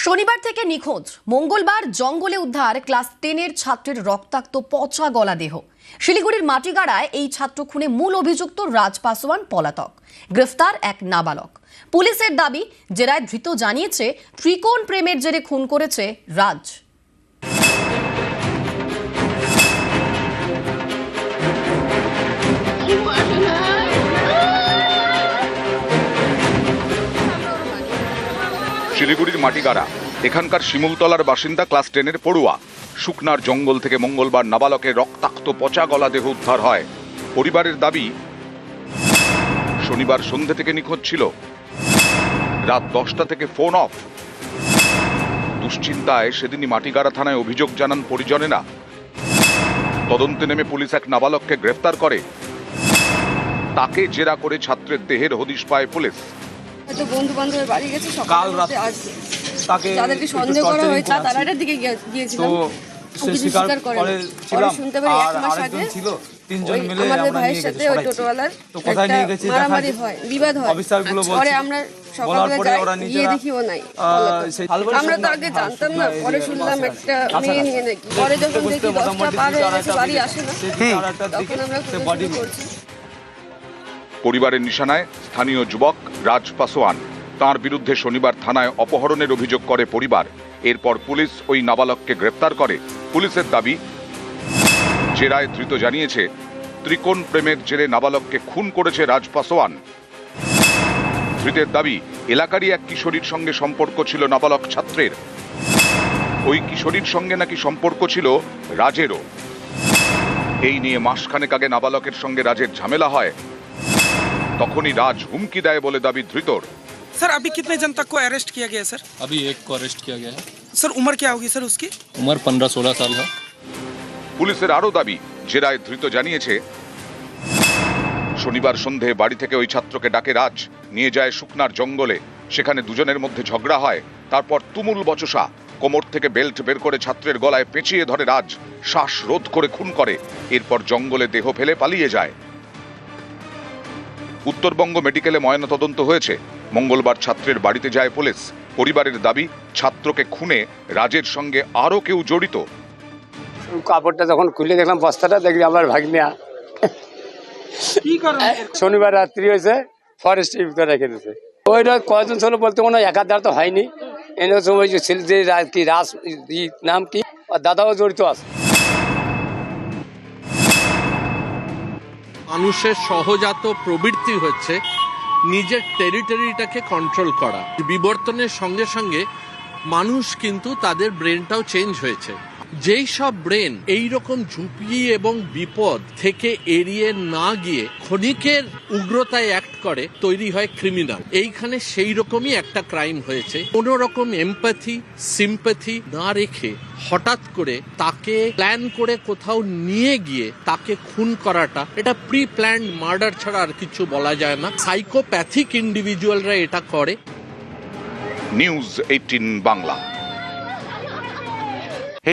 শনিবার থেকে নিখোঁজ, মঙ্গলবার জঙ্গলে উদ্ধার ক্লাস 10-এর ছাত্রের রক্তাক্ত পচা গলা দেহ। শিলিগুড়ির মাটিগাড়ায় এই ছাত্র খুনে মূল অভিযুক্ত রাজ পাসওয়ান পলাতক। গ্রেফতার এক নাবালক। পুলিশের দাবি, জেরায় ধৃত জানিয়েছে ত্রিকোণ প্রেমের জেরে খুন করেছে রাজ। শিলিগুড়ির মাটিগাড়া, এখানকার শিমুলতলার বাসিন্দা ক্লাস 10-এর পড়ুয়া। শুকনার জঙ্গল থেকে মঙ্গলবার নাবালকের রক্তাক্ত পচা গলা দেহ উদ্ধার হয়। পরিবারের দাবি, শনিবার সন্ধ্যে থেকে নিখোঁজ ছিল। রাত 10টা থেকে ফোন অফ। দুশ্চিন্তায় সেদিনই মাটিগাড়া থানায় অভিযোগ জানান পরিজনেরা। তদন্তে নেমে পুলিশ এক নাবালককে গ্রেফতার করে। তাকে জেরা করে ছাত্রের দেহের হদিশ পায় পুলিশ। বন্ধু বান্ধবের বাড়ি গেছে, সকাল রাতে আসবে, তাকে যাদেরকে সন্দেহ করা হয়েছে তারাটার দিকে গিয়েছিলাম। স্বীকার করে শুনতে পারি এক মাস আগে তিনজন মিলে আমাদের ভাইয়ের সাথে ওই টোটোওয়ালার মারামারি হয়, বিবাদ হয়। পরে আমরা সকালবেলা গিয়ে দেখিও নাই। আমরা তো আগে জানতাম না, পরে শুনলাম একটা মেয়ে নিয়ে নাকি। পরে যখন দেখি 10টা পার হয়ে গেছে, বাড়ি আসে না, তখন আমরা খোঁজাখুঁজি করছি। পরিবারের নিশানায় স্থানীয় যুবক রাজ পাসওয়ান। তাঁর বিরুদ্ধে শনিবার থানায় অপহরণের অভিযোগ করে পরিবার। এরপর পুলিশ ওই নাবালককে গ্রেফতার করে। পুলিশের দাবি, জেরায় ধৃত জানিয়েছে ত্রিকোণ প্রেমের জেরে নাবালককে খুন করেছে রাজ পাসওয়ান। ধৃতের দাবি, এলাকারই এক কিশোরীর সঙ্গে সম্পর্ক ছিল নাবালক ছাত্রের। ওই কিশোরীর সঙ্গে নাকি সম্পর্ক ছিল রাজেরও। এই নিয়ে মাসখানেক আগে নাবালকের সঙ্গে রাজের ঝামেলা হয়। তখনই রাজ হুমকি দেয় বলে দাবি ধৃতর। सर अभी कितने जन तक को अरेस्ट किया गया सर? अभी एक को अरेस्ट किया गया है। सर उम्र क्या होगी सर उसकी? उम्र 15-16 साल है। পুলিশের আরো দাবি, জেরায় ধৃত জানিয়েছে শনিবার সন্ধে বাড়ি থেকে ওই ছাত্রকে ডাকে রাজ, নিয়ে যায় শুকনার জঙ্গলে। সেখানে দুজনের মধ্যে ঝগড়া হয়। তারপর তুমুল বচসা। কোমর থেকে বেল্ট বের করে ছাত্রের গলায় পেঁচিয়ে ধরে রাজ, শ্বাস রোধ করে খুন করে। এরপর জঙ্গলে দেহ ফেলে পালিয়ে যায়। উত্তরবঙ্গ মেডিকেলে ময়নাতদন্ত হয়েছে। মঙ্গলবার ছাত্রের বাড়িতে যায় পুলিশ। পরিবারের দাবি, ছাত্রকে খুনে রাজের সঙ্গে আরো কেউ জড়িত। কাপড়টা যখন খুলে দেখলাম, বস্তাটা দেখবি আমার ভাগ্নিয়া শনিবার রাত্রি হয়েছে, ফরেস্টের ভিতরে রেখে দিয়েছে। ওইটা কয়জন ছিল বলতে কোনো একাধার তো হয়নি। এনে ওই যে ছিল যে কি রাজ নাম কি, দাদাও জড়িত আছে। মানুষের সহজাত প্রবৃত্তি হচ্ছে নিজের টেরিটরিটাকে কন্ট্রোল করা। বিবর্তনের সঙ্গে সঙ্গে মানুষ কিন্তু তাদের ব্রেনটাও চেঞ্জ হয়েছে। যেই সব ব্রেন এইরকম ঝুঁকি এবং বিপদ থেকে এড়িয়ে না গিয়ে ক্ষণিকের উগ্রতায় অ্যাক্ট করে, তৈরি হয় ক্রিমিনাল। এইখানে সেই রকমই একটা ক্রাইম হয়েছে। কোনো রকম এমপ্যাথি সিম্প্যাথি না রেখে হঠাৎ করে তাকে প্ল্যান করে কোথাও নিয়ে গিয়ে তাকে খুন করাটা, এটা প্রি প্ল্যান্ড মার্ডার ছাড়া আর কিছু বলা যায় না। সাইকোপ্যাথিক ইন্ডিভিজুয়ালরা এটা করে। নিউজ 18 বাংলা।